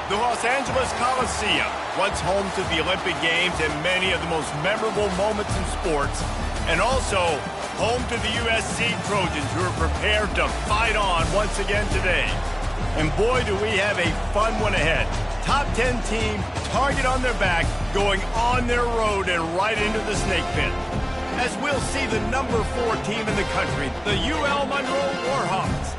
The Los Angeles Coliseum, once home to the Olympic Games and many of the most memorable moments in sports, and also home to the USC Trojans, who are prepared to fight on once again today. And boy, do we have a fun one ahead. Top 10 team, target on their back, going on their road and right into the snake pit. As we'll see the number 4 team in the country, the UL Monroe Warhawks,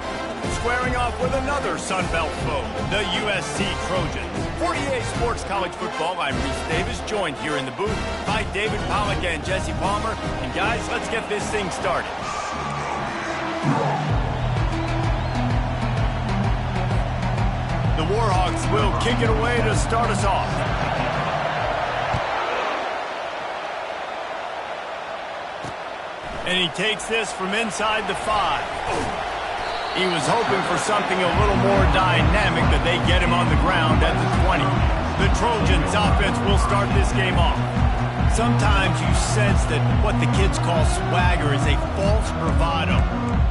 squaring off with another Sunbelt foe, the USC Trojans. 48 Sports College Football, I'm Reese Davis, joined here in the booth by David Pollack and Jesse Palmer. And guys, let's get this thing started. The Warhawks will kick it away to start us off. And he takes this from inside the 5. He was hoping for something a little more dynamic, but they get him on the ground at the 20. The Trojans offense will start this game off. Sometimes you sense that what the kids call swagger is a false bravado.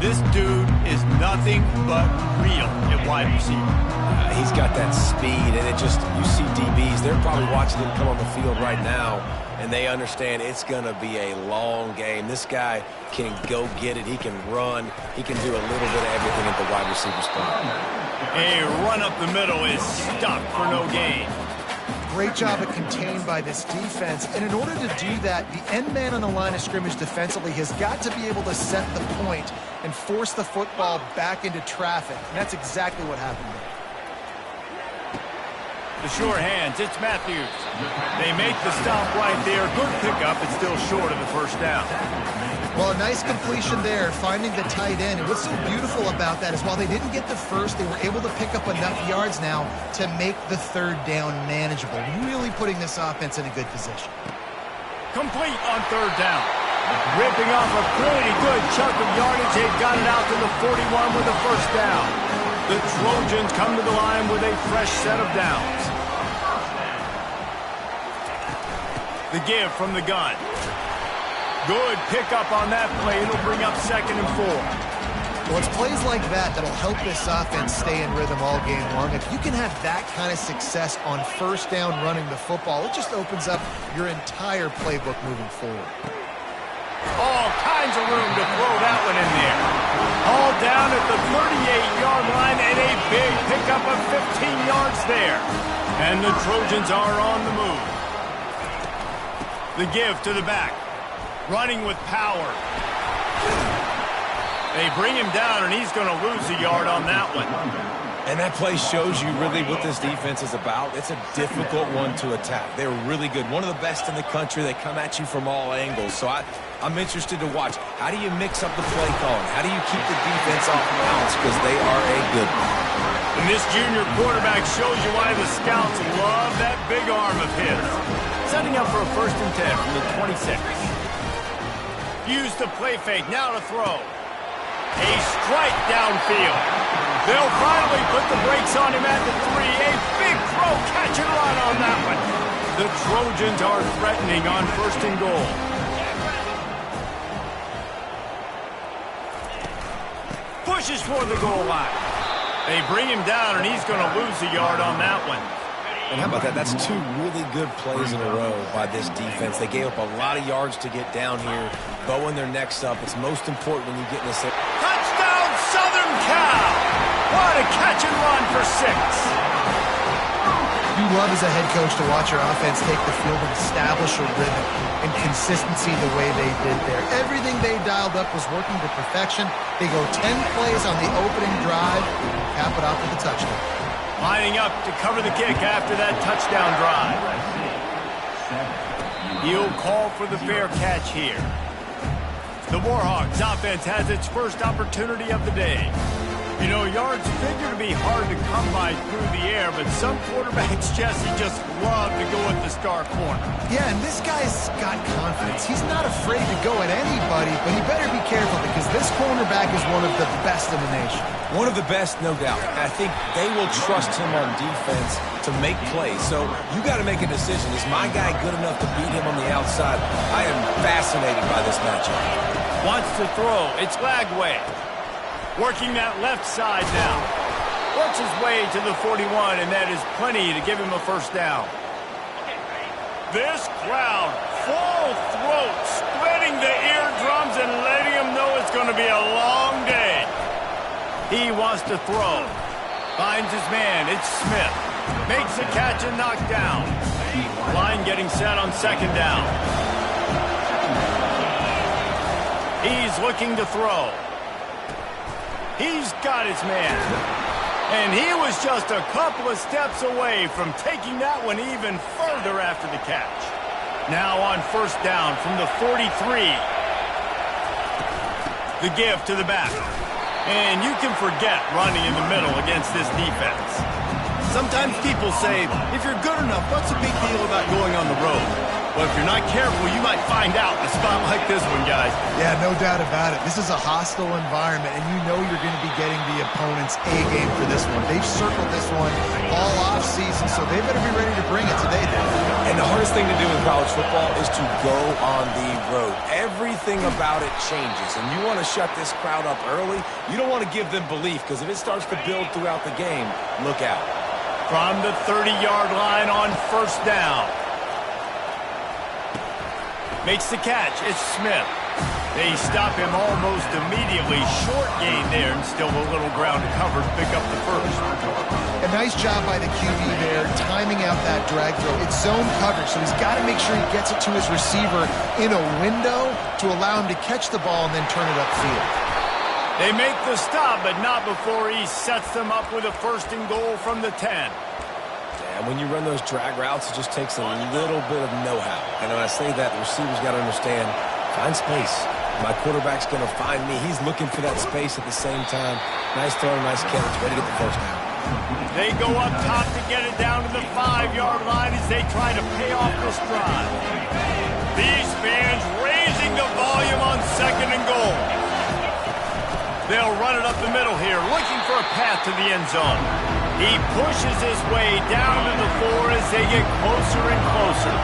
This dude is nothing but real at wide receiver. He's got that speed, and you see DBs, they're probably watching him come on the field right now, and they understand it's going to be a long game. This guy can go get it. He can run. He can do a little bit of everything at the wide receiver spot. A run up the middle is stopped for no gain. Great job of contained by this defense. And in order to do that, the end man on the line of scrimmage defensively has got to be able to set the point and force the football back into traffic. And that's exactly what happened there. The sure hands, it's Matthews. They make the stop right there. Good pickup, it's still short of the first down. Well, a nice completion there, finding the tight end. And what's so beautiful about that is while they didn't get the first, they were able to pick up enough yards now to make the third down manageable. Really putting this offense in a good position. Complete on third down. Ripping off a pretty good chunk of yardage. They got it out to the 41 with the first down. The Trojans come to the line with a fresh set of downs. The give from the gun. Good pickup on that play. It'll bring up 2nd and 4. Well, it's plays like that that'll help this offense stay in rhythm all game long. If you can have that kind of success on first down running the football, it just opens up your entire playbook moving forward. All kinds of room to throw that one in there. All down at the 38-yard line, and a big pickup of 15 yards there. And the Trojans are on the move. The give to the back. Running with power. They bring him down, and he's going to lose a yard on that one. And that play shows you really what this defense is about. It's a difficult one to attack. They're really good. One of the best in the country. They come at you from all angles. So I'm interested to watch. How do you mix up the play calling? How do you keep the defense off balance? Because they are a good one. And this junior quarterback shows you why the scouts love that big arm of his. Setting up for a 1st and 10 from the 26. Use the play fake, now to throw. A strike downfield. They'll finally put the brakes on him at the 3. A big throw, catch and run on that one. The Trojans are threatening on 1st and goal. Pushes for the goal line. They bring him down, and he's going to lose a yard on that one. And how about that? That's 2 really good plays in a row by this defense. They gave up a lot of yards to get down here, bowing their necks up. It's most important when you get in this. Touchdown, Southern Cal! What a catch and run for 6. You love as a head coach to watch your offense take the field and establish a rhythm and consistency the way they did there. Everything they dialed up was working to perfection. They go 10 plays on the opening drive, cap it off with a touchdown. Lining up to cover the kick after that touchdown drive. He'll call for the fair catch here. The Warhawks offense has its first opportunity of the day. You know, yards figure to be hard to come by through the air, but some quarterbacks, Jesse, just love to go at the star corner. Yeah, and this guy's got confidence. He's not afraid to go at anybody, but he better be careful because this cornerback is one of the best in the nation. One of the best, no doubt. I think they will trust him on defense to make plays. So you got to make a decision. Is my guy good enough to beat him on the outside? I am fascinated by this matchup. Wants to throw. It's Lagway. Working that left side now. works his way to the 41, and that is plenty to give him a first down. This crowd, full throat, splitting the eardrums and letting him know it's going to be a long day. He wants to throw. Finds his man. It's Smith. Makes the catch and knocked down. Line getting set on second down. He's looking to throw. He's got his man. And he was just a couple of steps away from taking that one even further after the catch. Now on first down from the 43. The give to the back. And you can forget running in the middle against this defense. Sometimes people say, if you're good enough, what's the big deal about going on the road? Well, if you're not careful, you might find out in a spot like this one, guys. Yeah, no doubt about it. This is a hostile environment, and you know you're going to be getting the opponent's A-game for this one. They've circled this one all off-season, so they better be ready to bring it today, then. And the hardest thing to do in college football is to go on the road. Everything about it changes, and you want to shut this crowd up early. You don't want to give them belief, because if it starts to build throughout the game, look out. From the 30-yard line on first down. Makes the catch. It's Smith. They stop him almost immediately. Short gain there, and still a little ground to cover to pick up the first. A nice job by the QB there, timing out that drag throw. It's zone coverage, so he's got to make sure he gets it to his receiver in a window to allow him to catch the ball and then turn it upfield. They make the stop, but not before he sets them up with a first and goal from the 10. And when you run those drag routes, it just takes a little bit of know-how. And when I say that, the receiver's got to understand, find space. My quarterback's going to find me. He's looking for that space at the same time. Nice throw, nice catch. Ready to get the first down. They go up top to get it down to the 5-yard line as they try to pay off this drive. These fans raising the volume on second and goal. They'll run it up the middle here, looking for a path to the end zone. He pushes his way down to the 4 as they get closer and closer.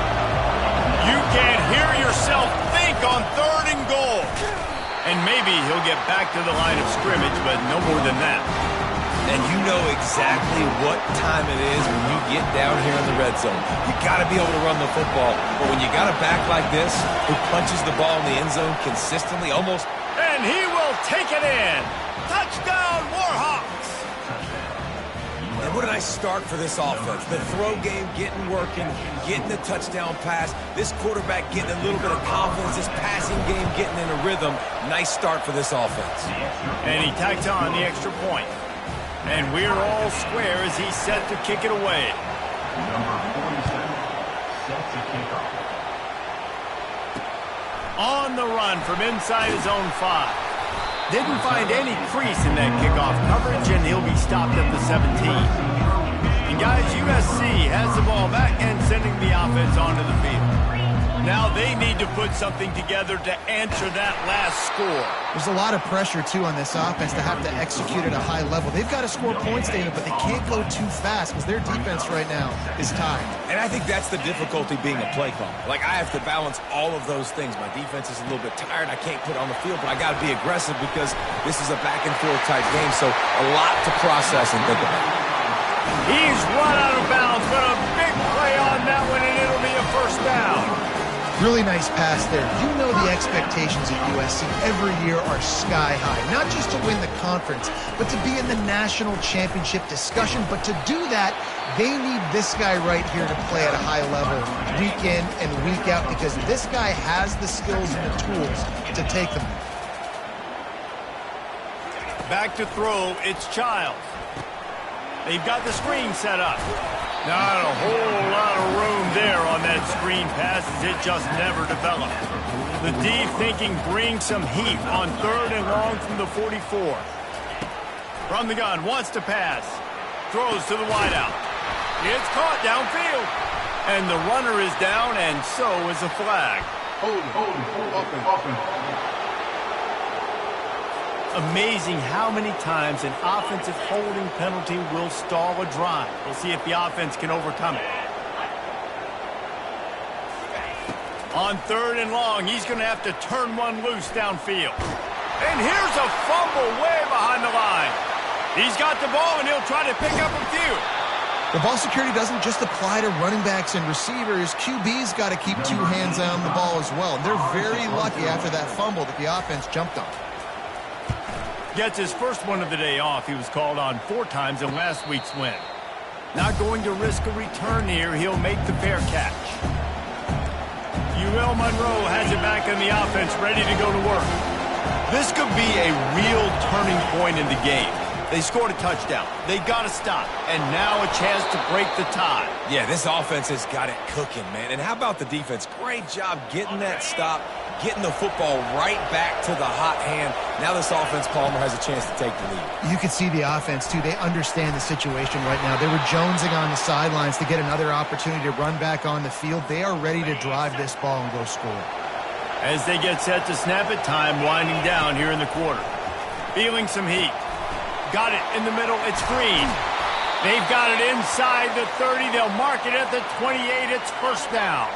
You can hear yourself think on third and goal. And maybe he'll get back to the line of scrimmage, but no more than that. And you know exactly what time it is when you get down here in the red zone. You got to be able to run the football. But when you got a back like this who punches the ball in the end zone consistently, almost... And he will take it in. Touchdown, Warhawks. And what a nice start for this offense. The throw game getting working, getting the touchdown pass. This quarterback getting a little bit of confidence. This passing game getting in a rhythm. Nice start for this offense. And he tacked on the extra point. And we're all square as he's set to kick it away. Number 47, set to kick off. On the run from inside his own 5. Didn't find any crease in that kickoff coverage, and he'll be stopped at the 17. And guys, USC has the ball back and sending the offense onto the field. Now they need to put something together to answer that last score. There's a lot of pressure, too, on this offense to have to execute at a high level. They've got to score points, David, but they can't go too fast because their defense right now is tired. And I think that's the difficulty being a play caller. Like, I have to balance all of those things. My defense is a little bit tired. I can't put it on the field, but I got to be aggressive because this is a back-and-forth type game, so a lot to process and think about. He's run out of bounds, but a big play on that one, and it'll be a first down. Really nice pass there. You know the expectations at USC every year are sky high. Not just to win the conference, but to be in the national championship discussion. But to do that, they need this guy right here to play at a high level week in and week out because this guy has the skills and the tools to take them. Back to throw, it's Childs. They've got the screen set up. Not a whole lot of room there on that screen pass as it just never developed. The D thinking bring some heat on third and long from the 44. From the gun, wants to pass. Throws to the wideout. It's caught downfield. And the runner is down, and so is the flag. Amazing how many times an offensive holding penalty will stall a drive. We'll see if the offense can overcome it. On third and long, he's going to have to turn one loose downfield. And here's a fumble way behind the line. He's got the ball, and he'll try to pick up a few. The ball security doesn't just apply to running backs and receivers. QB's got to keep two hands on the ball as well. And they're very lucky after that fumble that the offense jumped on. Gets his first one of the day off. He was called on 4 times in last week's win. Not going to risk a return here. He'll make the fair catch. UL Monroe has it back on the offense, ready to go to work. This could be a real turning point in the game. They scored a touchdown. They got to stop. And now a chance to break the tie. Yeah, this offense has got it cooking, man. And how about the defense? Great job getting that stop, getting the football right back to the hot hand. Now this offense, Palmer, has a chance to take the lead. You can see the offense, too. They understand the situation right now. They were jonesing on the sidelines to get another opportunity to run back on the field. They are ready to drive this ball and go score. As they get set to snap it, time winding down here in the quarter. Feeling some heat. Got it in the middle. It's Green. They've got it inside the 30. They'll mark it at the 28. It's first down.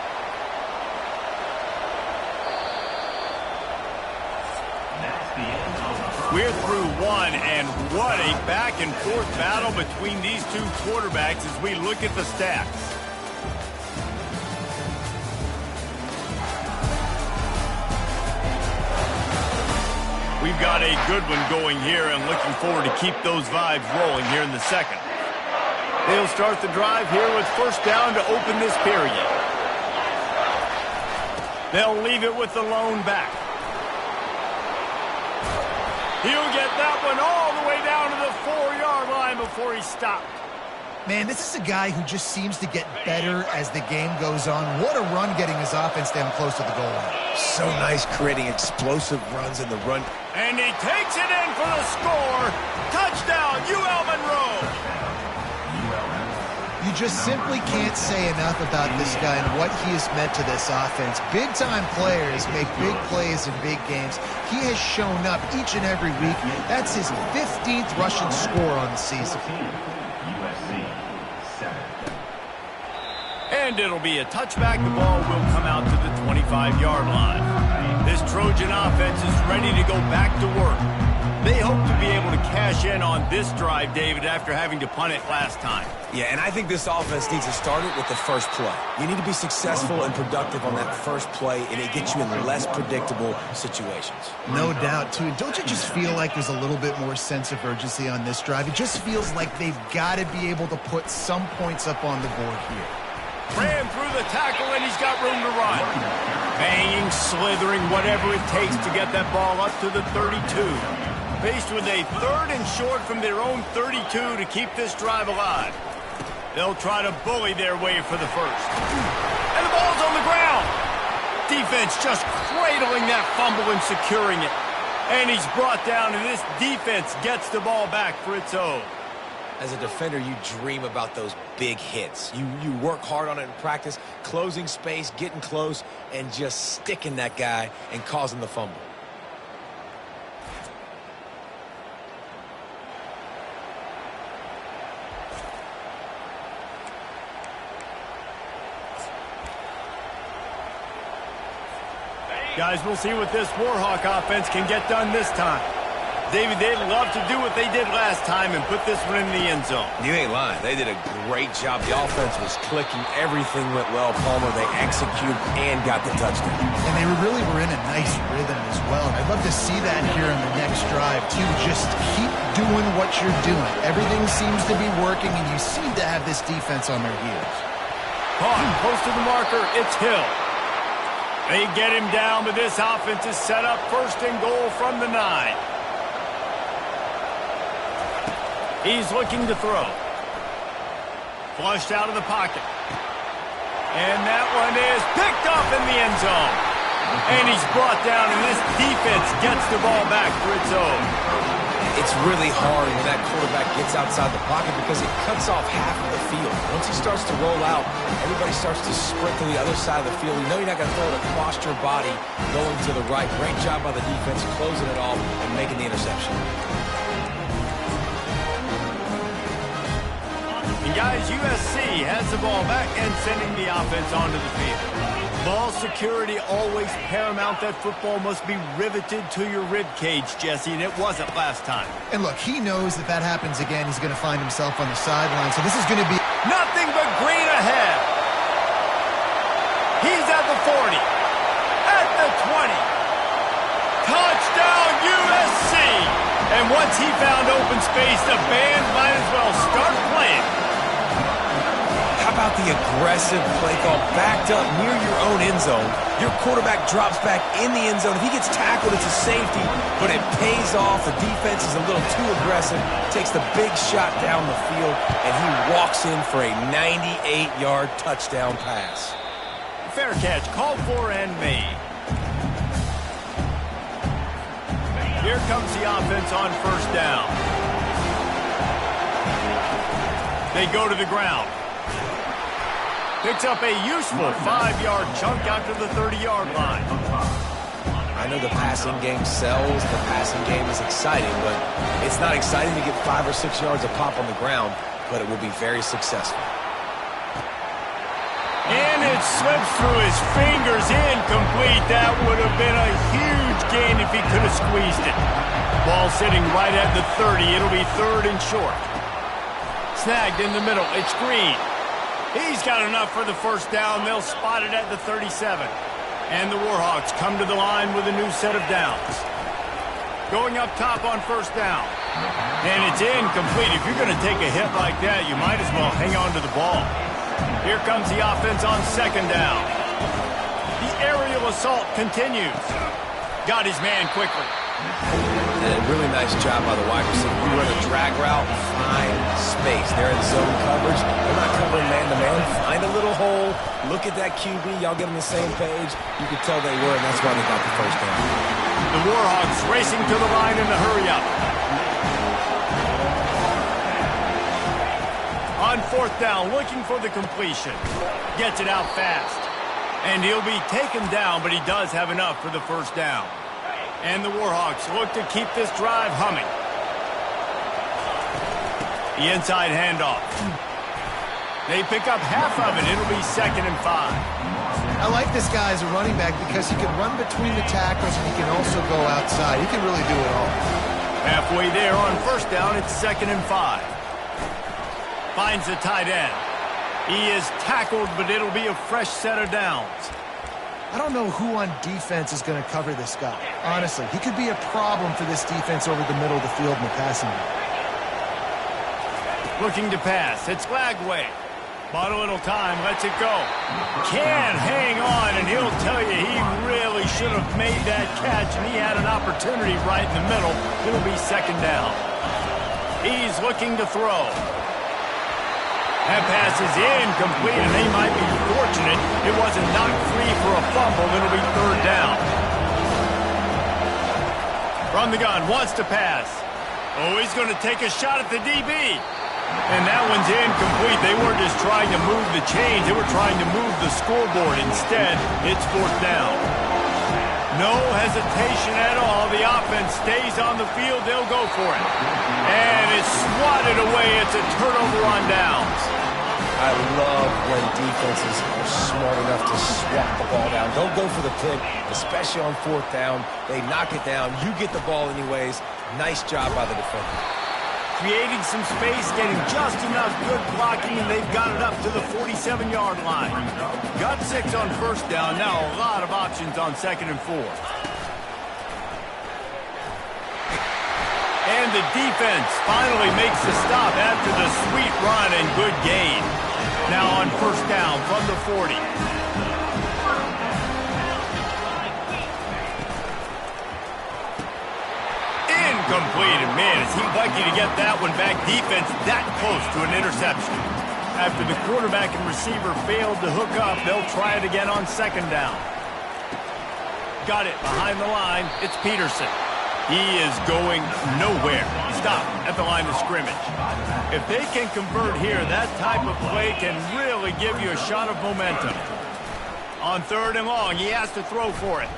We're through one, and what a back-and-forth battle between these two quarterbacks as we look at the stats. We've got a good one going here and looking forward to keep those vibes rolling here in the second. They'll start the drive here with first down to open this period. They'll leave it with the lone back. He'll get that one all the way down to the 4-yard line before he stopped. Man, this is a guy who just seems to get better as the game goes on. What a run getting his offense down close to the goal line. So nice creating explosive runs in the run. And he takes it in for the score. Touchdown, UL Monroe. You just simply can't say enough about this guy and what he has meant to this offense. Big-time players make big plays in big games. He has shown up each and every week. That's his 15th rushing score on the season. USC 7. And it'll be a touchback. The ball will come out to the 25-yard line. This Trojan offense is ready to go back to work. They hope to be able to cash in on this drive, David, after having to punt it last time. Yeah, and I think this offense needs to start it with the first play. You need to be successful and productive on that first play, and it gets you in less predictable situations. No doubt, too. Don't you just feel like there's a little bit more sense of urgency on this drive? It just feels like they've got to be able to put some points up on the board here. Ran through the tackle, and he's got room to run. Banging, slithering, whatever it takes to get that ball up to the 32. Faced with a 3rd and short from their own 32 to keep this drive alive. They'll try to bully their way for the first. And the ball's on the ground. Defense just cradling that fumble and securing it. And he's brought down, and this defense gets the ball back for its own. As a defender, you dream about those big hits. You work hard on it in practice, closing space, getting close, and just sticking that guy and causing the fumble. Guys, we'll see what this Warhawk offense can get done this time. David, they'd love to do what they did last time and put this one in the end zone. You ain't lying. They did a great job. The offense was clicking. Everything went well. Palmer, they executed and got the touchdown. And they really were in a nice rhythm as well. I'd love to see that here in the next drive, too. Just keep doing what you're doing. Everything seems to be working, and you seem to have this defense on their heels. Caught close to the marker. It's Hill. They get him down, but this offense is set up 1st and goal from the 9. He's looking to throw. Flushed out of the pocket. And that one is picked up in the end zone. And he's brought down, and this defense gets the ball back for its own. It's really hard when that quarterback gets outside the pocket because it cuts off half of the field. Once he starts to roll out, everybody starts to sprint to the other side of the field. You know you're not going to throw it across your body going to the right. Great job by the defense closing it off and making the interception. And guys, USC has the ball back and sending the offense onto the field. Ball security always paramount. That football must be riveted to your rib cage, Jesse, and it wasn't last time. And look, he knows that happens again, he's going to find himself on the sideline. So this is going to be nothing but green ahead. He's at the 40, at the 20. Touchdown, USC! And once he found open space, the band might as well start playing. How about the aggressive play call backed up near your own end zone? Your quarterback drops back in the end zone. If he gets tackled, it's a safety, but it pays off. The defense is a little too aggressive, takes the big shot down the field, and he walks in for a 98-yard touchdown pass. Fair catch, called for and made. Here comes the offense on first down. They go to the ground. Picks up a useful 5-yard chunk out to the 30-yard line. I know the passing game sells, the passing game is exciting, but it's not exciting to get 5 or 6 yards of pop on the ground, but it will be very successful. And it slips through his fingers, incomplete. That would have been a huge gain if he could have squeezed it. Ball sitting right at the 30. It'll be 3rd and short. Snagged in the middle. It's Green. He's got enough for the first down. They'll spot it at the 37. And the Warhawks come to the line with a new set of downs. Going up top on first down. And it's incomplete. If you're going to take a hit like that, you might as well hang on to the ball. Here comes the offense on second down. The aerial assault continues. Got his man quickly. And a really nice job by the wide receiver. You run a drag route, find space. They're in zone coverage. They're not covering man-to-man. Find a little hole. Look at that QB. Y'all get on the same page. You can tell they were, and that's why they got the first down. The Warhawks racing to the line in the hurry-up. On fourth down, looking for the completion. Gets it out fast. And he'll be taken down, but he does have enough for the first down. And the Warhawks look to keep this drive humming. The inside handoff. They pick up half of it. It'll be 2nd and 5. I like this guy as a running back because he can run between the tackles and he can also go outside. He can really do it all. Halfway there on first down, it's 2nd and 5. Finds the tight end. He is tackled, but it'll be a fresh set of downs. I don't know who on defense is going to cover this guy. Honestly, he could be a problem for this defense over the middle of the field in the passing game. Looking to pass. It's Glagway. Bought a little time. Lets it go. Can't hang on, and he'll tell you he really should have made that catch, and he had an opportunity right in the middle. It'll be 2nd down. He's looking to throw. That pass is incomplete, and they might be fortunate it wasn't knocked free for a fumble. It'll be 3rd down. From the gun, wants to pass. Oh, he's going to take a shot at the DB. And that one's incomplete. They weren't just trying to move the chains. They were trying to move the scoreboard. Instead, it's 4th down. No hesitation at all. The offense stays on the field. They'll go for it. And it's swatted away. It's a turnover on downs. I love when defenses are smart enough to swat the ball down. Don't go for the pick, especially on 4th down. They knock it down. You get the ball anyways. Nice job by the defender. Creating some space, getting just enough good blocking, and they've got it up to the 47-yard line. Got 6 on first down. Now a lot of options on 2nd and 4. And the defense finally makes the stop after the sweet run and good gain. Now on first down from the 40. Incomplete, and man, is he lucky to get that one back. Defense that close to an interception. After the quarterback and receiver failed to hook up, they'll try it again on 2nd down. Got it behind the line. It's Peterson. He is going nowhere. Stop at the line of scrimmage. If they can convert here, that type of play can really give you a shot of momentum. On 3rd and long, he has to throw for it.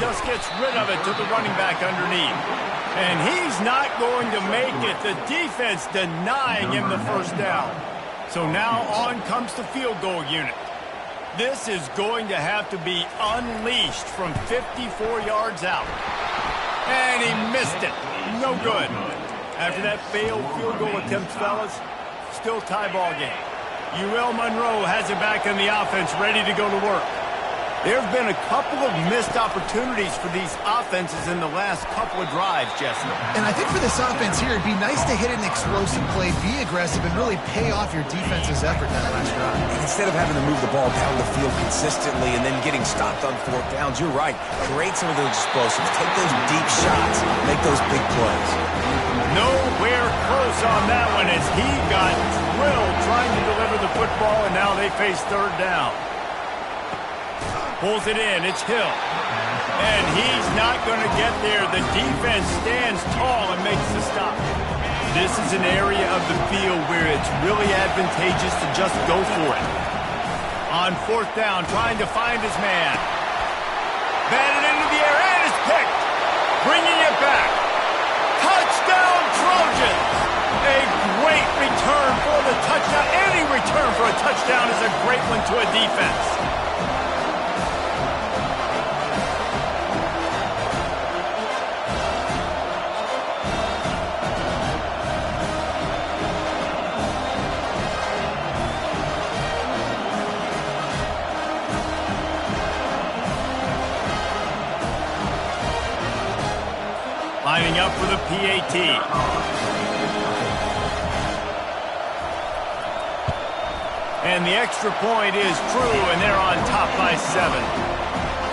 Just gets rid of it to the running back underneath. And he's not going to make it. The defense denying him the first down. So now on comes the field goal unit. This is going to have to be unleashed from 54 yards out. And he missed it. No good. After that failed field goal attempt, fellas, still tie ball game. UL Monroe has it back in the offense, ready to go to work. There have been a couple of missed opportunities for these offenses in the last couple of drives, Jesse. And I think for this offense here, it'd be nice to hit an explosive play, be aggressive, and really pay off your defense's effort that last drive. Instead of having to move the ball down the field consistently and then getting stopped on fourth downs, you're right. Create some of those explosives. Take those deep shots. Make those big plays. Nowhere close on that one as he got drilled trying to deliver the football, and now they face third down. Pulls it in. It's Hill. And he's not going to get there. The defense stands tall and makes the stop. This is an area of the field where it's really advantageous to just go for it. On fourth down, trying to find his man. Batted into the air, and it's picked. Bringing it back. Touchdown, Trojans! A great return for the touchdown. Any return for a touchdown is a great one to a defense. Lining up for the PAT. And the extra point is true, and they're on top by 7.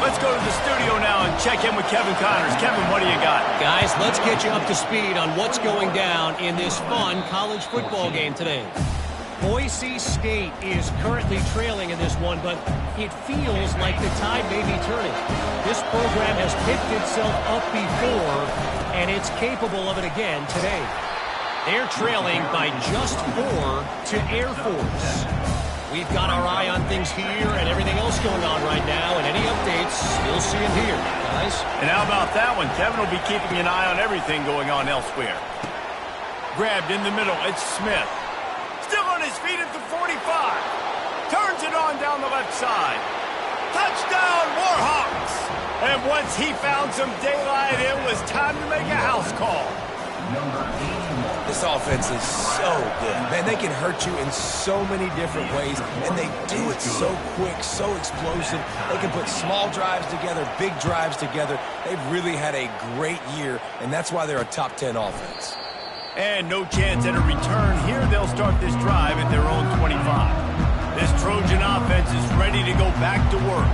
Let's go to the studio now and check in with Kevin Connors. Kevin, what do you got? Guys, let's get you up to speed on what's going down in this fun college football game today. Boise State is currently trailing in this one, but it feels like the tide may be turning. This program has picked itself up before, and it's capable of it again today. They're trailing by just 4 to Air Force. We've got our eye on things here and everything else going on right now, and any updates, you'll see them here, guys. And how about that one? Kevin will be keeping an eye on everything going on elsewhere. Grabbed in the middle, it's Smith. Still on his feet at the 45. Turns it on down the left side. Touchdown, Warhawks! And once he found some daylight, it was time to make a house call. This offense is so good. Man, they can hurt you in so many different ways, and they do it so quick, so explosive. They can put small drives together, big drives together. They've really had a great year, and that's why they're a top 10 offense. And no chance at a return here. They'll start this drive at their own 25. This Trojan offense is ready to go back to work.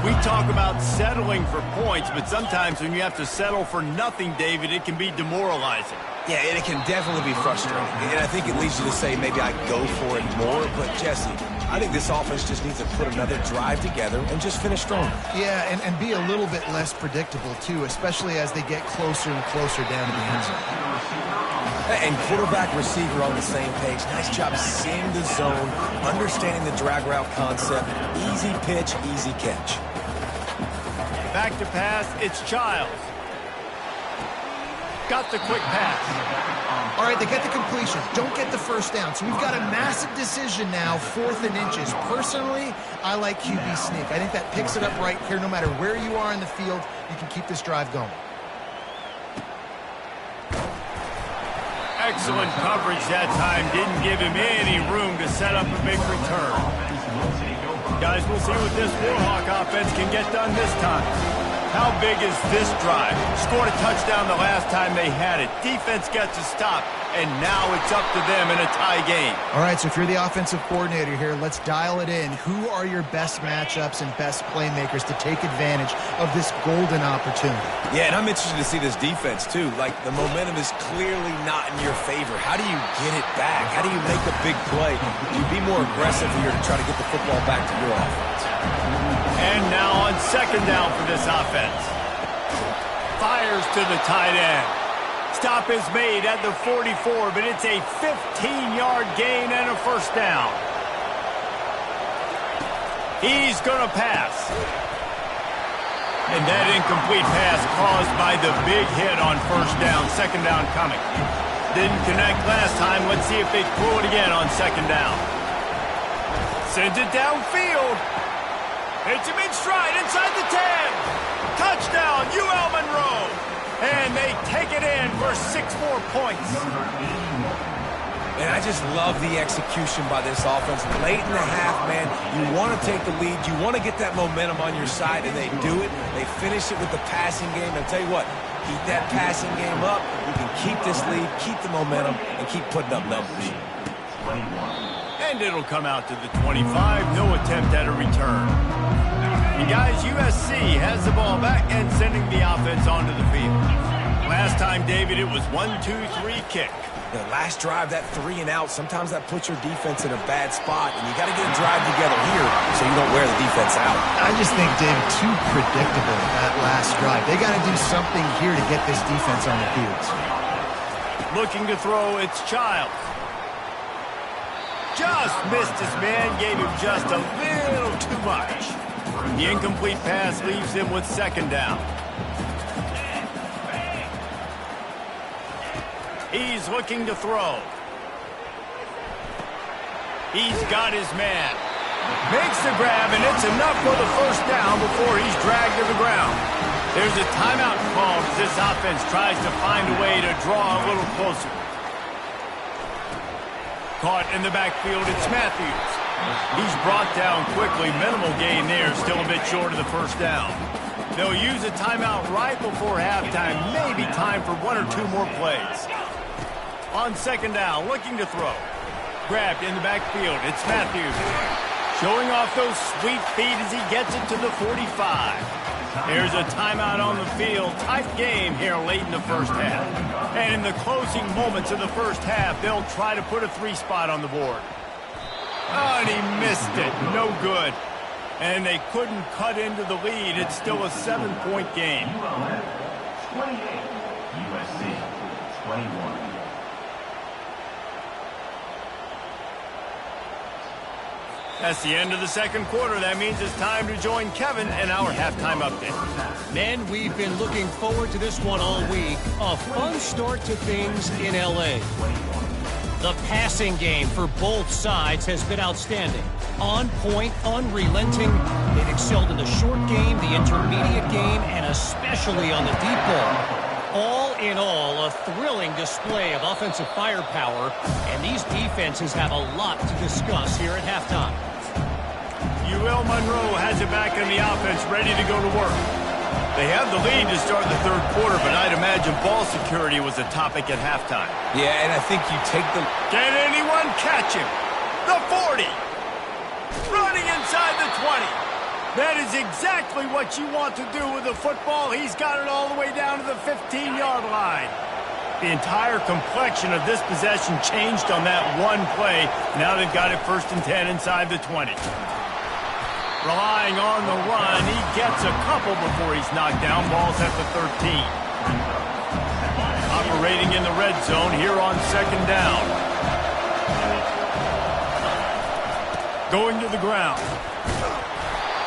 We talk about settling for points, but sometimes when you have to settle for nothing, David, it can be demoralizing. Yeah, and it can definitely be frustrating. And I think it leads you to say maybe I go for it more. But, Jesse, I think this offense just needs to put another drive together and just finish strong. Yeah, and be a little bit less predictable, too, especially as they get closer and closer down to the end zone. And quarterback receiver on the same page. Nice job seeing the zone, understanding the drag route concept. Easy pitch, easy catch. Back to pass, it's Childs. Got the quick pass. All right, they get the completion. Don't get the first down. So we've got a massive decision now, 4th and inches. Personally, I like QB sneak. I think that picks it up right here. No matter where you are in the field, you can keep this drive going. Excellent coverage that time. Didn't give him any room to set up a big return. Guys, we'll see what this Warhawk offense can get done this time. How big is this drive? Scored a touchdown the last time they had it. Defense gets a stop, and now it's up to them in a tie game. All right, so if you're the offensive coordinator here, let's dial it in. Who are your best matchups and best playmakers to take advantage of this golden opportunity? Yeah, and I'm interested to see this defense, too. Like, the momentum is clearly not in your favor. How do you get it back? How do you make a big play? You be more aggressive here to try to get the football back to your offense. And now on 2nd down for this offense. Fires to the tight end. Stop is made at the 44, but it's a 15-yard gain and a first down. He's going to pass. And that incomplete pass caused by the big hit on first down. 2nd down coming. Didn't connect last time. Let's see if they throw it again on 2nd down. Sends it downfield. Hits him in stride inside the 10. Touchdown, UL Monroe. And they take it in for 6 more points. And I just love the execution by this offense. Late in the half, man, you want to take the lead. You want to get that momentum on your side, and they do it. They finish it with the passing game. And I'll tell you what, keep that passing game up. You can keep this lead, keep the momentum, and keep putting up numbers. And it'll come out to the 25. No attempt at a return. And guys, USC has the ball back and sending the offense onto the field. Last time, David, it was 1-2-3 kick. The last drive, that 3 and out, sometimes that puts your defense in a bad spot, and you got to get a drive together here so you don't wear the defense out. I just think, David, too predictable that last drive. They got to do something here to get this defense on the field. Looking to throw, it's Child. Just missed his man, gave him just a little too much. The incomplete pass leaves him with 2nd down. He's looking to throw. He's got his man. Makes the grab, and it's enough for the 1st down before he's dragged to the ground. There's a timeout called as this offense tries to find a way to draw a little closer. Caught in the backfield, it's Matthews. He's brought down quickly. Minimal gain there, still a bit short of the 1st down. They'll use a timeout right before halftime. Maybe time for 1 or 2 more plays. On 2nd down, looking to throw. Grabbed in the backfield, it's Matthews. Showing off those sweet feet as he gets it to the 45. There's a timeout on the field. Tight game here late in the 1st half. And in the closing moments of the 1st half, they'll try to put a 3 spot on the board. Oh, and he missed it. No good. And they couldn't cut into the lead. It's still a 7-point game. 28, USC 21. That's the end of the 2nd quarter. That means it's time to join Kevin in our halftime update. Men, we've been looking forward to this one all week. A fun start to things in L.A. The passing game for both sides has been outstanding. On point, unrelenting. They've excelled in the short game, the intermediate game, and especially on the deep ball. All in all, a thrilling display of offensive firepower, and these defenses have a lot to discuss here at halftime. UL Monroe has it back in the offense, ready to go to work. They have the lead to start the 3rd quarter, but I'd imagine ball security was a topic at halftime. Yeah, and I think you take the... Can anyone catch him? The 40. Running inside the 20. That is exactly what you want to do with the football. He's got it all the way down to the 15-yard line. The entire complexion of this possession changed on that one play. Now they've got it 1st and 10 inside the 20. Relying on the run, he gets a couple before he's knocked down. Ball's at the 13. Operating in the red zone here on 2nd down. Going to the ground.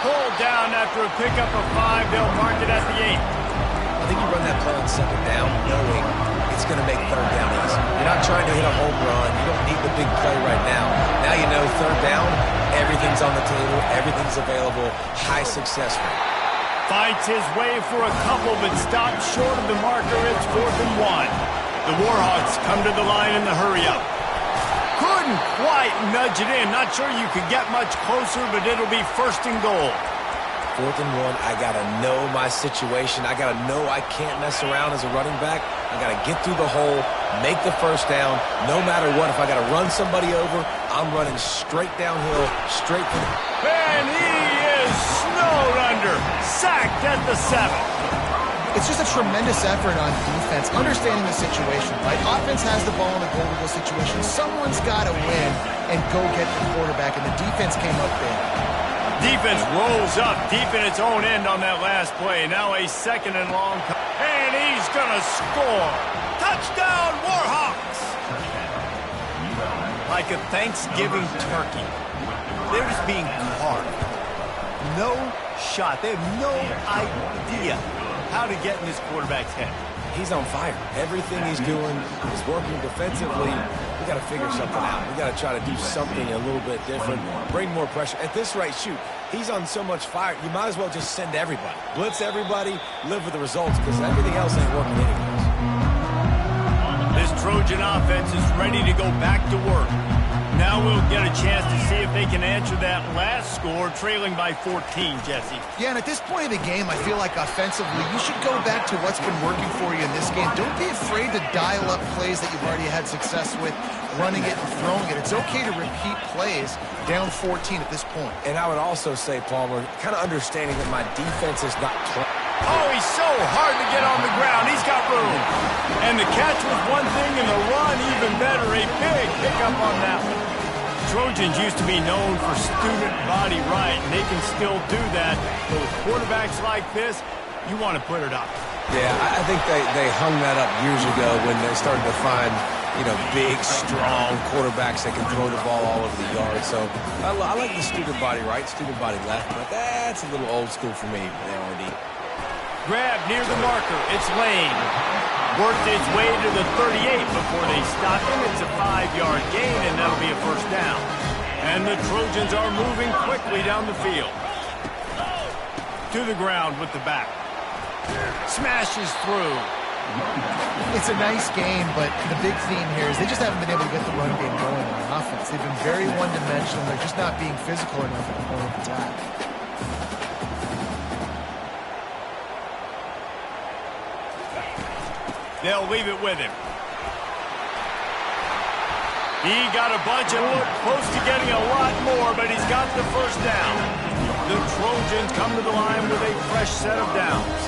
Pulled down after a pickup of 5. They'll mark it at the 8. I think you run that play on 2nd down knowing it's going to make 3rd down easy. You're not trying to hit a home run. You don't need the big play right now. Now you know 3rd down, everything's on the table, everything's available, high success rate. Fights his way for a couple, but stops short of the marker. It's 4th and 1. The Warhawks come to the line in the hurry-up. Couldn't quite nudge it in. Not sure you could get much closer, but it'll be 1st and goal. 4th and 1, I got to know my situation. I got to know I can't mess around as a running back. I got to get through the hole, make the 1st down, no matter what. If I got to run somebody over, I'm running straight downhill, straight for the... And he is snowed under. Sacked at the 7. It's just a tremendous effort on defense, understanding the situation, right? Offense has the ball in a goal-to-goal situation. Someone's got to win and go get the quarterback, and the defense came up big. Defense rolls up deep in its own end on that last play. Now a 2nd and long. And he's going to score. Touchdown, Warhawks! Like a Thanksgiving turkey. They're just being carved. No shot. They have no idea how to get in this quarterback's head. he's on fire. Everything he's doing is working defensively. We got to figure something out. We got to try to do something a little bit different, bring more pressure. At this rate, shoot, he's on so much fire, you might as well just send everybody. Blitz everybody, live with the results, because everything else ain't working anyways. This Trojan offense is ready to go back to work. Now we'll get a chance to see if they can answer that last score, trailing by 14, Jesse. Yeah, and at this point of the game, I feel like offensively, you should go back to what's been working for you in this game. Don't be afraid to dial up plays that you've already had success with, running it and throwing it. It's okay to repeat plays down 14 at this point. And I would also say, Palmer, kind of understanding that my defense is not playing. Oh, he's so hard to get on the ground. He's got room. And the catch was one thing, and the run even better. A big pickup on that one. Trojans used to be known for student body right, and they can still do that. But with quarterbacks like this, you want to put it up. Yeah, I think they hung that up years ago when they started to find, you know, big, strong quarterbacks that can throw the ball all over the yard. So I like the student body right, student body left, but that's a little old school for me, RD. Grab near the marker. It's Lane. Worked its way to the 38 before they stopped him. It's a 5-yard gain, and that'll be a first down. And the Trojans are moving quickly down the field. To the ground with the back. Smashes through. It's a nice game, but the big theme here is they just haven't been able to get the run game going on offense. They've been very one-dimensional. They're just not being physical enough at the point of attack. They'll leave it with him. He got a bunch and looked close to getting a lot more, but he's got the first down. The Trojans come to the line with a fresh set of downs.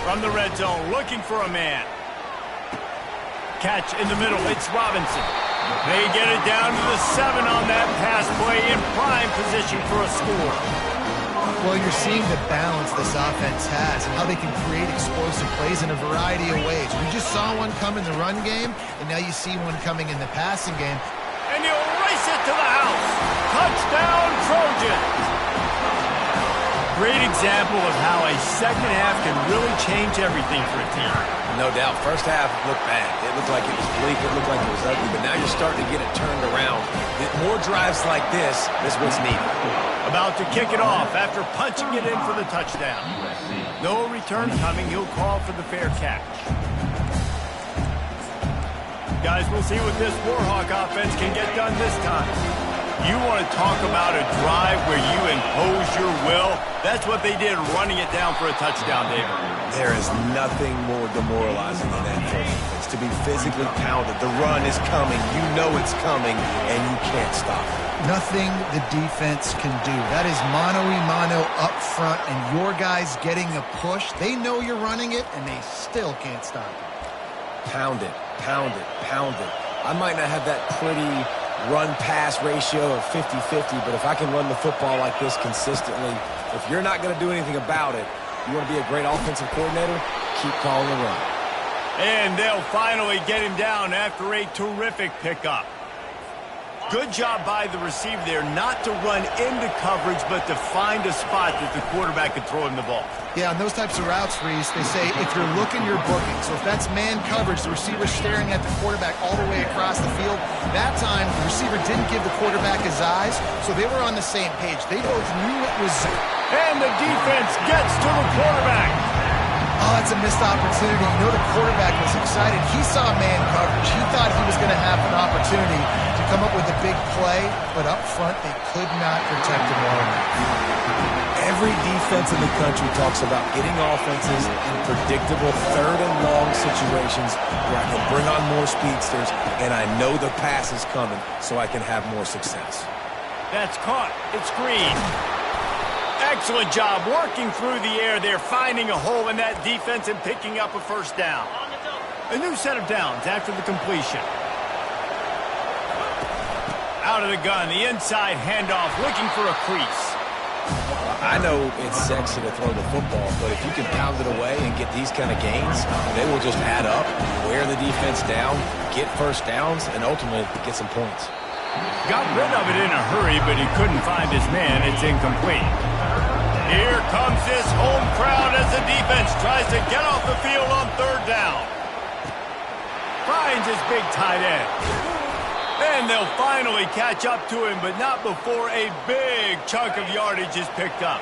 From the red zone, looking for a man. Catch in the middle, it's Robinson. They get it down to the 7 on that pass play, in prime position for a score. Well, you're seeing the balance this offense has and how they can create explosive plays in a variety of ways. We just saw one come in the run game, and now you see one coming in the passing game. And he'll race it to the house. Touchdown, Trojans. Great example of how a second half can really change everything for a team. No doubt. First half looked bad. It looked like it was bleak. It looked like it was ugly. But now you're starting to get it turned around. More drives like this is what's needed. About to kick it off after punching it in for the touchdown. No return coming. He'll call for the fair catch. Guys, we'll see what this Warhawk offense can get done this time. You want to talk about a drive where you impose your will? That's what they did, running it down for a touchdown, David. There is nothing more demoralizing than that defense. To be physically pounded. The run is coming. You know it's coming, and you can't stop it. Nothing the defense can do. That is mano-a-mano up front, and your guys getting a push. They know you're running it, and they still can't stop it. Pound it, pound it, pound it. I might not have that pretty run-pass ratio of 50-50, but if I can run the football like this consistently, if you're not going to do anything about it, you want to be a great offensive coordinator, keep calling the run. And they'll finally get him down after a terrific pickup. Good job by the receiver there, not to run into coverage, but to find a spot that the quarterback could throw him the ball. Yeah, on those types of routes, Reese, they say if you're looking, you're booking. So if that's man coverage, the receiver's staring at the quarterback all the way across the field. That time, the receiver didn't give the quarterback his eyes, so they were on the same page. They both knew it was... And the defense gets to the quarterback. Oh, it's a missed opportunity. You know the quarterback was excited. He saw man coverage. He thought he was going to have an opportunity to come up with a big play, but up front, they could not protect him well enough. Every defense in the country talks about getting offenses in predictable third and long situations where I can bring on more speedsters, and I know the pass is coming, so I can have more success. That's caught. It's Green. Excellent job working through the air there, finding a hole in that defense and picking up a first down. A new set of downs after the completion. Out of the gun, the inside handoff, looking for a crease. I know it's sexy to throw the football, but if you can pound it away and get these kind of gains, they will just add up, wear the defense down, get first downs, and ultimately get some points. Got rid of it in a hurry, but he couldn't find his man. It's incomplete. Here comes this home crowd as defense tries to get off the field on third down. Finds his big tight end. And they'll finally catch up to him, but not before a big chunk of yardage is picked up.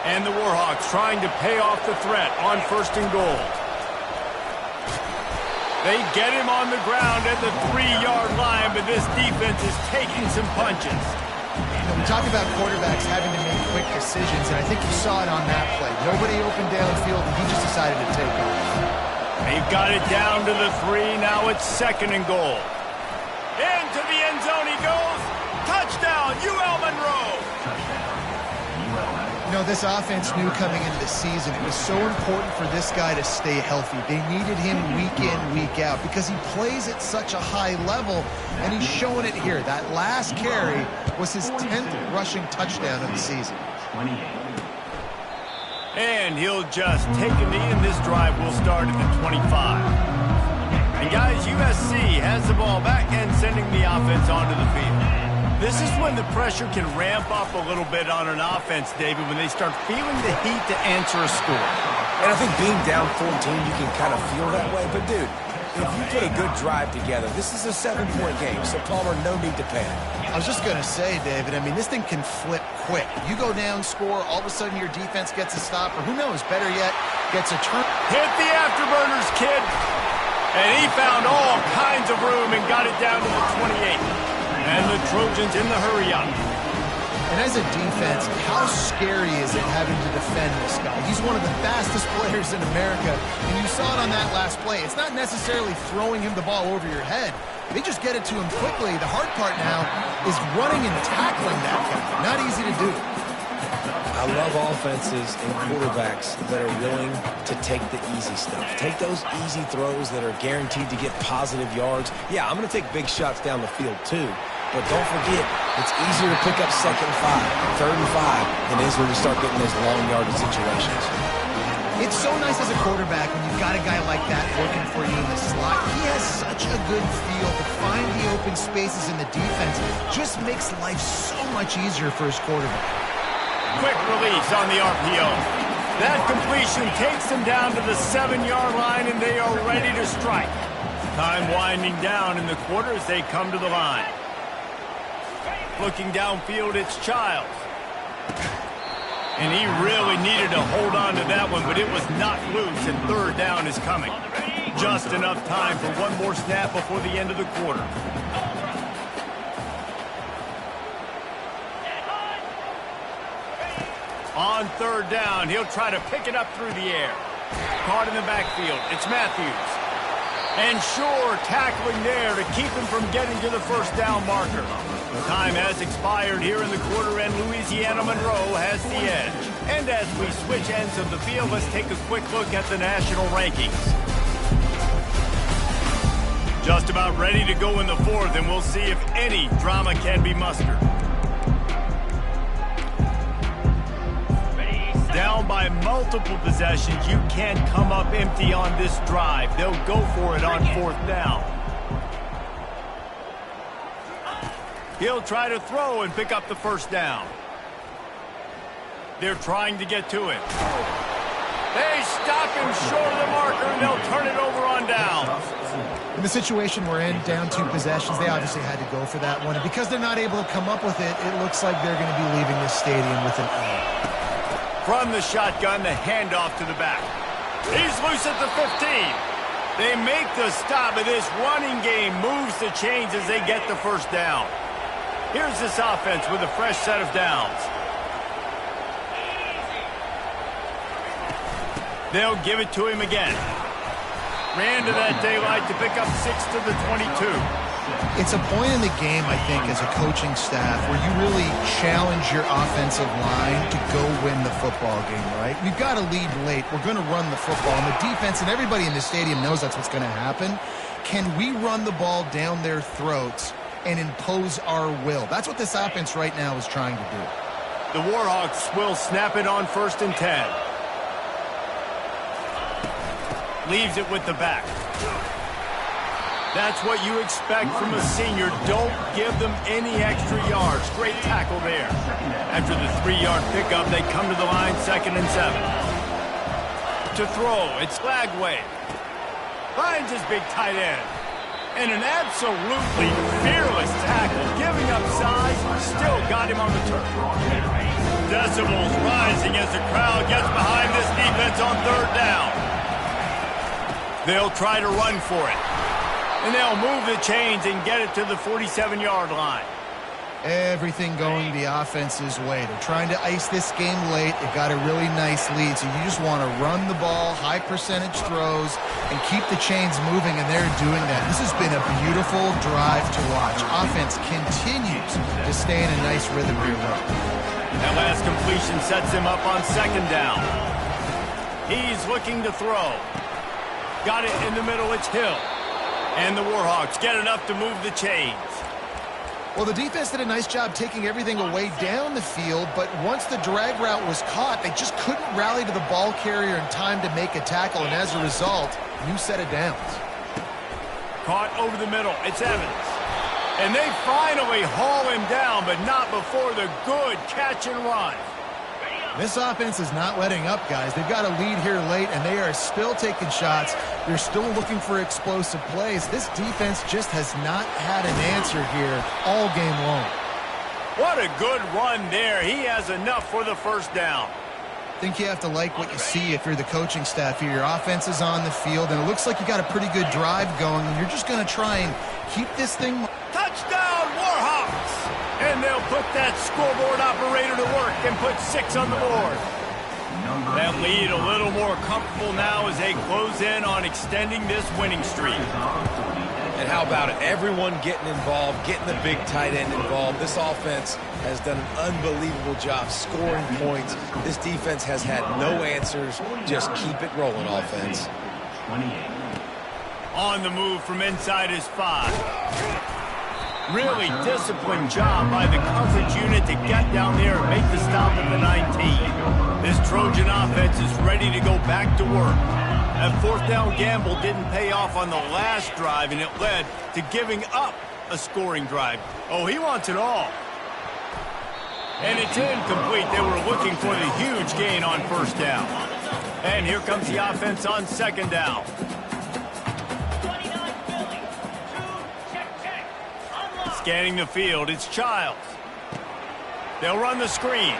And the Warhawks trying to pay off the threat on 1st and goal. They get him on the ground at the 3-yard line, but this defense is taking some punches. You know, we talk about quarterbacks having to make quick decisions, and I think you saw it on that play. Nobody opened downfield, and he just decided to take off. They've got it down to the 3. Now it's 2nd and goal. Into the end zone he goes. Touchdown, UL Monroe. You know, this offense knew coming into the season it was so important for this guy to stay healthy. They needed him week in, week out because he plays at such a high level, and he's showing it here. That last carry was his 10th rushing touchdown of the season. And he'll just take a knee, and this drive will start at the 25. And guys, USC has the ball back and sending the offense onto the field. This is when the pressure can ramp up a little bit on an offense, David, when they start feeling the heat to answer a score. And I think being down 14, you can kind of feel that way. But, dude, if you put a good drive together, this is a 7-point game, so Palmer, no need to panic. I was just going to say, David, I mean, this thing can flip quick. You go down, score, all of a sudden your defense gets a stop, or who knows, better yet, gets a turn. Hit the afterburners, kid. And he found all kinds of room and got it down to the 28. And the Trojans in the hurry-up. And as a defense, how scary is it having to defend this guy? He's one of the fastest players in America, and you saw it on that last play. It's not necessarily throwing him the ball over your head. They just get it to him quickly. The hard part now is running and tackling that guy. Not easy to do. I love offenses and quarterbacks that are willing to take the easy stuff. Take those easy throws that are guaranteed to get positive yards. Yeah, I'm going to take big shots down the field too. But don't forget, it's easier to pick up 2nd and 5, 3rd and 5 than it is when you start getting those long yardage situations. It's so nice as a quarterback when you've got a guy like that working for you in the slot. He has such a good feel to find the open spaces in the defense. Just makes life so much easier for his quarterback. Quick release on the RPO. That completion takes them down to the 7-yard line, and they are ready to strike. Time winding down in the quarter as they come to the line. Looking downfield, it's Childs. And he really needed to hold on to that one, but it was not loose, and 3rd down is coming. Just enough time for one more snap before the end of the quarter. On 3rd down, he'll try to pick it up through the air. Caught in the backfield, it's Matthews. And sure, tackling there to keep him from getting to the 1st down marker. Time has expired here in the quarter, and Louisiana Monroe has the edge. And as we switch ends of the field, let's take a quick look at the national rankings. Just about ready to go in the 4th, and we'll see if any drama can be mustered. Down by multiple possessions, you can't come up empty on this drive. They'll go for it on 4th down. He'll try to throw and pick up the 1st down. They're trying to get to it. They stop him short of the marker, and they'll turn it over on down. In the situation we're in, down 2 possessions, they obviously had to go for that one. And because they're not able to come up with it, it looks like they're going to be leaving this stadium with an L. From the shotgun, the handoff to the back. He's loose at the 15. They make the stop, and this running game moves the chains as they get the 1st down. Here's this offense with a fresh set of downs. They'll give it to him again. Ran to that daylight to pick up 6 to the 22. It's a point in the game, I think, as a coaching staff where you really challenge your offensive line to go win the football game, right? We've got to lead late. We're going to run the football. And the defense and everybody in the stadium knows that's what's going to happen. Can we run the ball down their throats and impose our will? That's what this offense right now is trying to do. The Warhawks will snap it on 1st and 10. Leaves it with the back. That's what you expect from a senior. Don't give them any extra yards. Great tackle there. After the 3-yard pickup, they come to the line 2nd and 7. to throw. It's Lagway. Finds his big tight end. And an absolutely fearless tackle. Giving up size, still got him on the turf. Decibels rising as the crowd gets behind this defense on third down. They'll try to run for it. And they'll move the chains and get it to the 47-yard line. Everything going the offense's way. They're trying to ice this game late. They've got a really nice lead, so you just want to run the ball, high percentage throws, and keep the chains moving, and they're doing that. This has been a beautiful drive to watch. Offense continues to stay in a nice rhythm here. That last completion sets him up on second down. He's looking to throw. Got it in the middle, it's Hill. And the Warhawks get enough to move the chains. Well, the defense did a nice job taking everything away down the field, but once the drag route was caught, they just couldn't rally to the ball carrier in time to make a tackle, and as a result, new set of downs. Caught over the middle, it's Evans. And they finally haul him down, but not before the good catch and run. This offense is not letting up, guys. They've got a lead here late, and they are still taking shots. They're still looking for explosive plays. This defense just has not had an answer here all game long. What a good run there. He has enough for the first down. I think you have to like what you see if you're the coaching staff here. Your offense is on the field, and it looks like you got a pretty good drive going, and you're just going to try and keep this thing. Touchdown, Warhawks! And they'll put that scoreboard operator to work and put 6 on the board. That lead a little more comfortable now as they close in on extending this winning streak. And how about it? Everyone getting involved, getting the big tight end involved. This offense has done an unbelievable job scoring points. This defense has had no answers. Just keep it rolling, offense. On the move from inside his 5. Really disciplined job by the coverage unit to get down there and make the stop at the 19. This Trojan offense is ready to go back to work. That fourth down gamble didn't pay off on the last drive, and it led to giving up a scoring drive. Oh, he wants it all. And it's incomplete. They were looking for the huge gain on first down. And here comes the offense on second down. Scanning the field, it's Childs. They'll run the screen.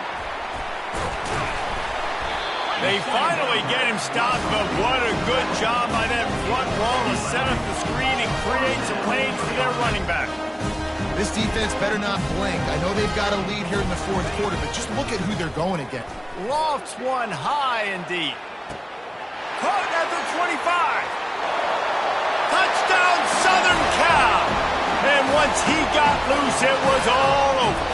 They finally get him stopped, but what a good job by that front wall to set up the screen and create some lanes for their running back. This defense better not blink. I know they've got a lead here in the fourth quarter, but just look at who they're going against. Lofts one high and deep. Caught at the 25. Touchdown, Southern Cal. And once he got loose, it was all over.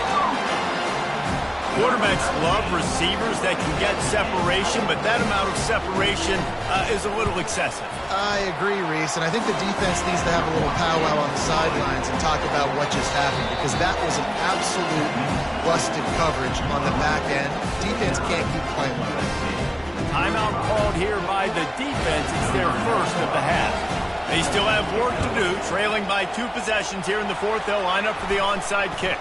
Quarterbacks love receivers that can get separation, but that amount of separation is a little excessive. I agree, Reese, and I think the defense needs to have a little powwow on the sidelines and talk about what just happened, because that was an absolute busted coverage on the back end. Defense can't keep playing like that. Timeout called here by the defense. It's their first of the half. They still have work to do, trailing by 2 possessions here in the fourth. They'll line up for the onside kick.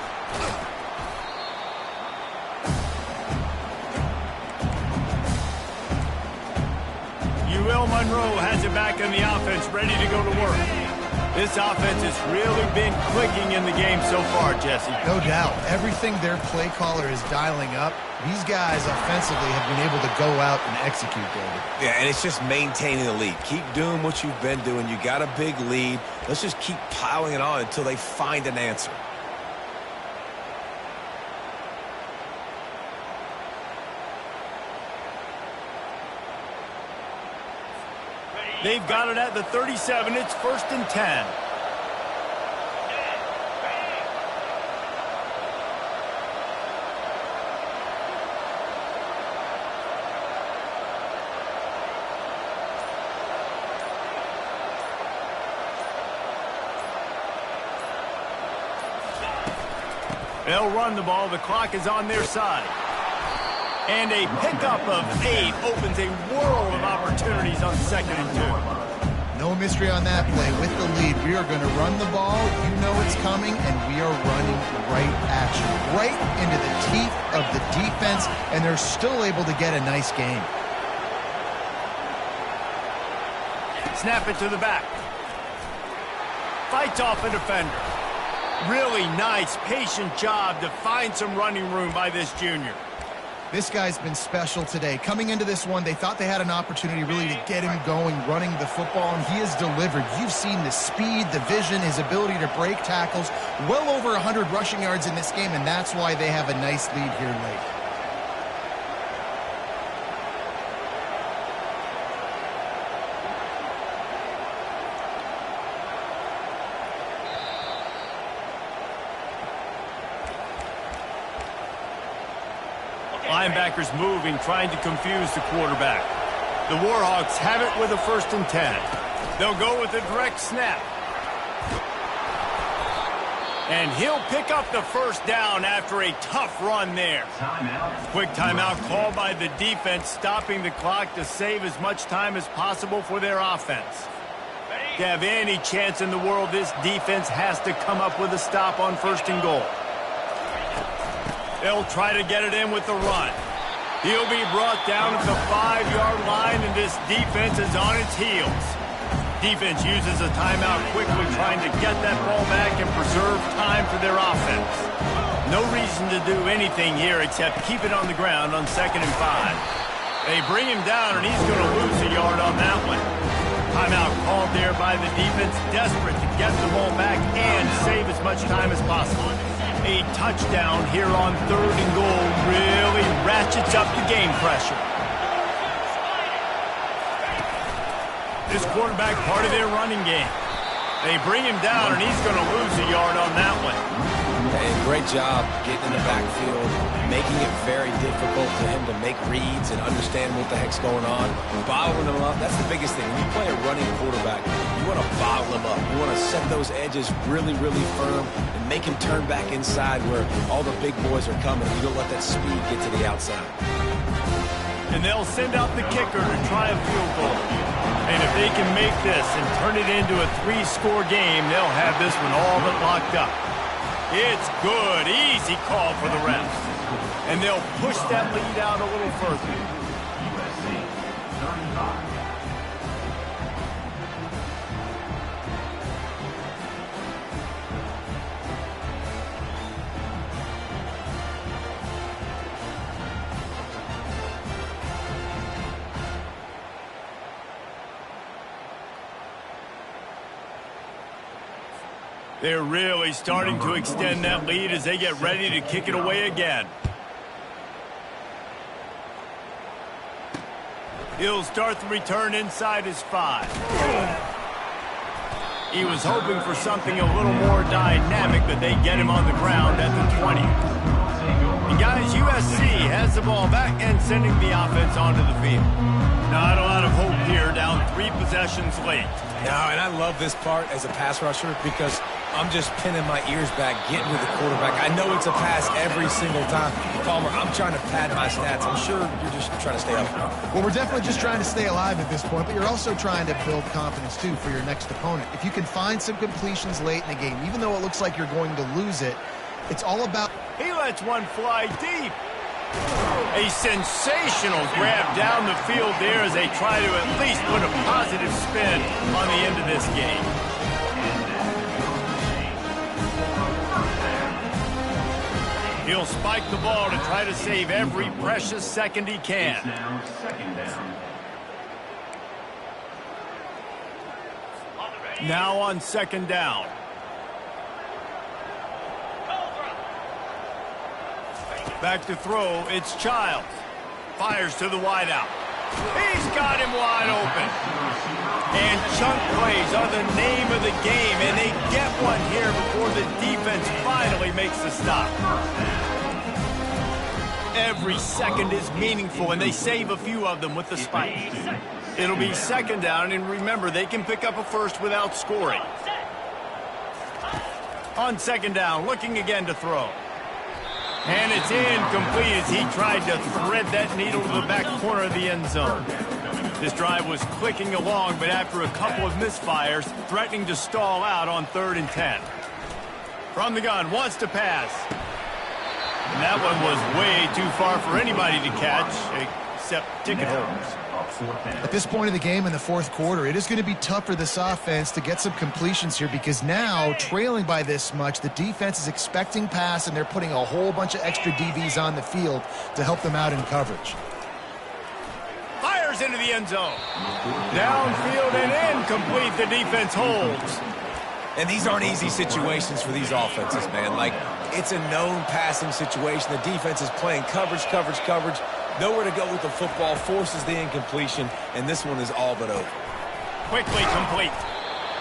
UL Monroe has it back in the offense, ready to go to work. This offense has really been clicking in the game so far, Jesse. No doubt. Everything their play caller is dialing up, these guys offensively have been able to go out and execute, David. Yeah, and it's just maintaining the lead. Keep doing what you've been doing. You got a big lead. Let's just keep piling it on until they find an answer. They've got it at the 37. It's 1st and 10. They'll run the ball. The clock is on their side. And a pickup of 8 opens a world of opportunities on 2nd and 2. No mystery on that play. With the lead, we are going to run the ball. You know it's coming, and we are running right at you. Right into the teeth of the defense, and they're still able to get a nice game. Snap it to the back. Fights off a defender. Really nice, patient job to find some running room by this junior. This guy's been special today. Coming into this one, they thought they had an opportunity really to get him going, running the football, and he has delivered. You've seen the speed, the vision, his ability to break tackles. Well over 100 rushing yards in this game, and that's why they have a nice lead here late. Linebackers moving, trying to confuse the quarterback. The Warhawks have it with a 1st and 10. They'll go with a direct snap. And he'll pick up the first down after a tough run there. Quick timeout called by the defense, stopping the clock to save as much time as possible for their offense. To have any chance in the world, this defense has to come up with a stop on 1st and goal. They'll try to get it in with the run. He'll be brought down at the 5-yard line, and this defense is on its heels. Defense uses a timeout quickly, trying to get that ball back and preserve time for their offense. No reason to do anything here except keep it on the ground on 2nd and 5. They bring him down, and he's going to lose a yard on that one. Timeout called there by the defense, desperate to get the ball back and save as much time as possible. A touchdown here on 3rd and goal really ratchets up the game pressure. This quarterback part of their running game. They bring him down, and he's going to lose a yard on that one. Hey, great job getting in the backfield, making it very difficult for him to make reads and understand what the heck's going on. Bottling him up, that's the biggest thing. When you play a running quarterback, you want to bottle him up. You want to set those edges really, really firm and make him turn back inside where all the big boys are coming. You don't let that speed get to the outside. And they'll send out the kicker to try a field goal. And if they can make this and turn it into a 3-score game, they'll have this one all but locked up. It's good. Easy call for the refs. And they'll push that lead out a little further. USC 35. They're really starting to extend that lead as they get ready to kick it away again. He'll start the return inside his 5. He was hoping for something a little more dynamic, but they get him on the ground at the 20. And guys, USC has the ball back and sending the offense onto the field. Not a lot of hope here, down 3 possessions late. No, and I love this part as a pass rusher because I'm just pinning my ears back, getting to the quarterback. I know it's a pass every single time. Palmer, I'm trying to pad my stats. I'm sure you're just trying to stay up. Well, we're definitely just trying to stay alive at this point, but you're also trying to build confidence, too, for your next opponent. If you can find some completions late in the game, even though it looks like you're going to lose it, it's all about... He lets one fly deep. A sensational grab down the field there as they try to at least put a positive spin on the end of this game. He'll spike the ball to try to save every precious second he can. Now 2nd down. Now on 2nd down. Back to throw, it's Childs. Fires to the wideout. He's got him wide open. And chunk plays are the name of the game, and they get one here before the defense finally makes the stop. Every second is meaningful, and they save a few of them with the spike. It'll be 2nd down, and remember, they can pick up a first without scoring. On 2nd down, looking again to throw. And it's incomplete as he tried to thread that needle to the back corner of the end zone. This drive was clicking along, but after a couple of misfires, threatening to stall out on 3rd and 10. From the gun, wants to pass. And that one was way too far for anybody to catch, except ticket holders. At this point of the game in the fourth quarter, it is going to be tough for this offense to get some completions here because now, trailing by this much, the defense is expecting pass, and they're putting a whole bunch of extra DBs on the field to help them out in coverage. Fires into the end zone. Downfield and incomplete. The defense holds. And these aren't easy situations for these offenses, man. Like, it's a known passing situation. The defense is playing coverage. Nowhere to go with the football, forces the incompletion, and this one is all but over. Quickly complete.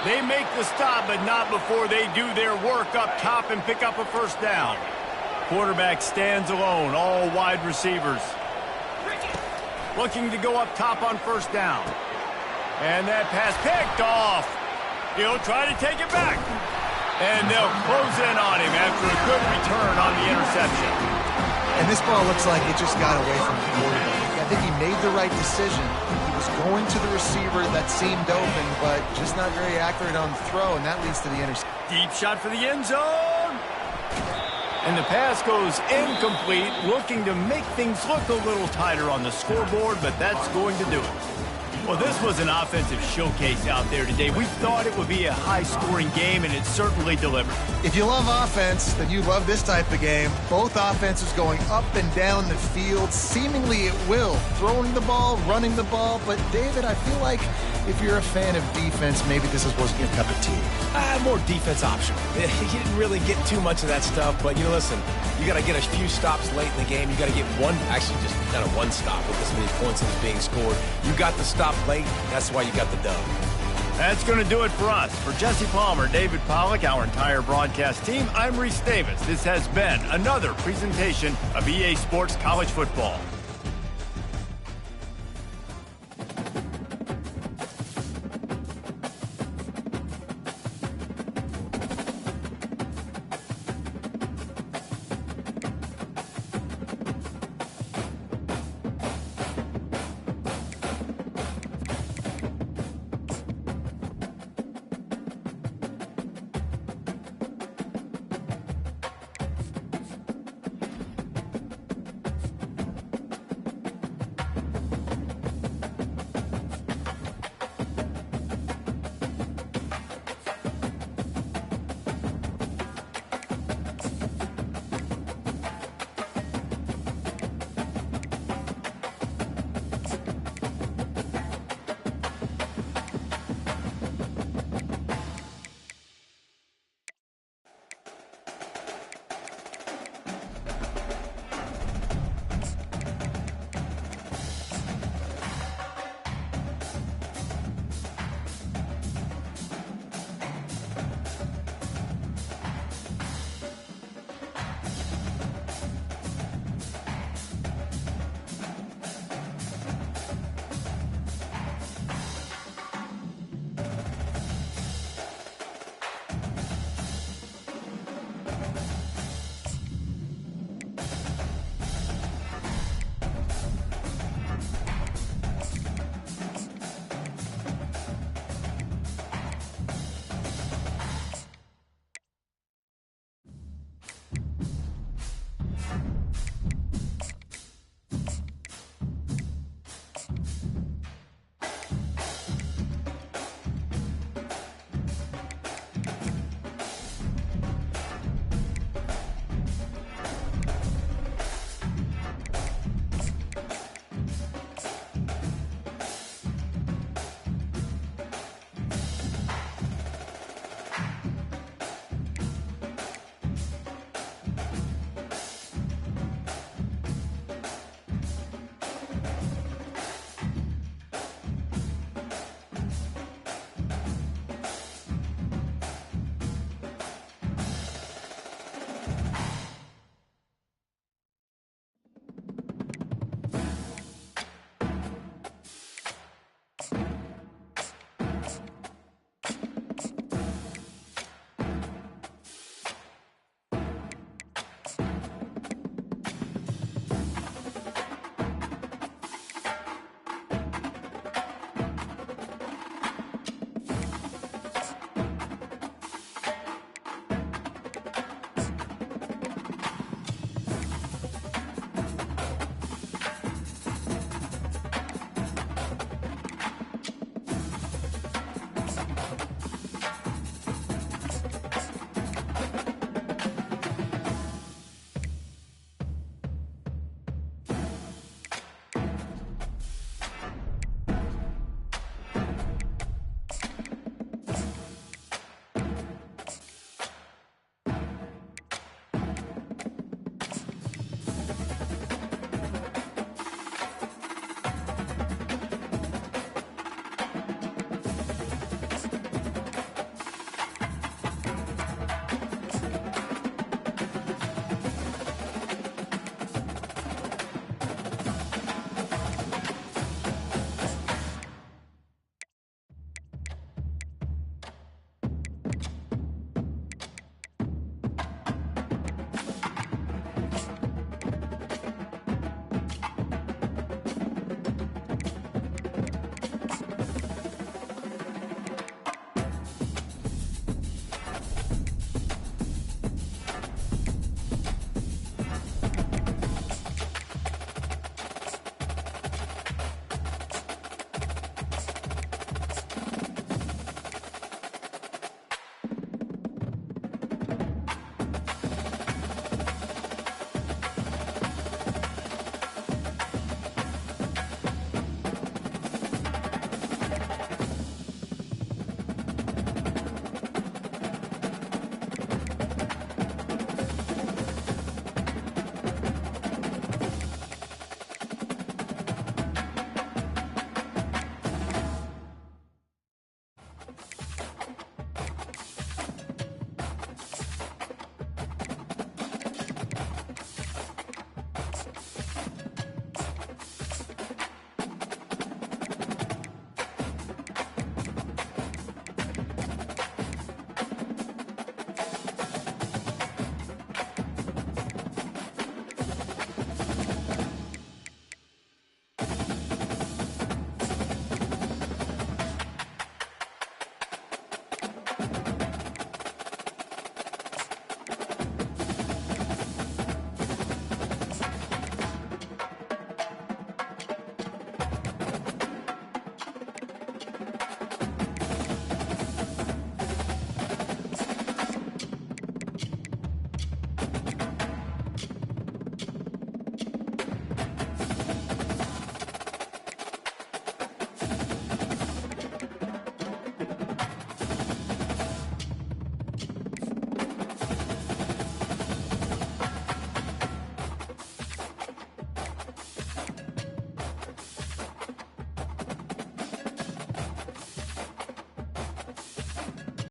They make the stop, but not before they do their work up top and pick up a first down. Quarterback stands alone, all wide receivers. Looking to go up top on first down. And that pass picked off. He'll try to take it back. And they'll close in on him after a good return on the interception. And this ball looks like it just got away from the quarterback. I think he made the right decision. He was going to the receiver that seemed open, but just not very accurate on the throw, and that leads to the interception. Deep shot for the end zone. And the pass goes incomplete, looking to make things look a little tighter on the scoreboard, but that's going to do it. Well, this was an offensive showcase out there today. We thought it would be a high-scoring game, and it certainly delivered. If you love offense, then you love this type of game. Both offenses going up and down the field, seemingly at will. Throwing the ball, running the ball. But, David, I feel like if you're a fan of defense, maybe this wasn't your cup of tea. More defense optional. You didn't really get too much of that stuff, but, listen, you got to get a few stops late in the game. You got to get one stop with this many points that's being scored. You got the stop late. That's why you got the dub. That's going to do it for us. For Jesse Palmer, David Pollack, our entire broadcast team, I'm Reese Davis. This has been another presentation of EA Sports College Football.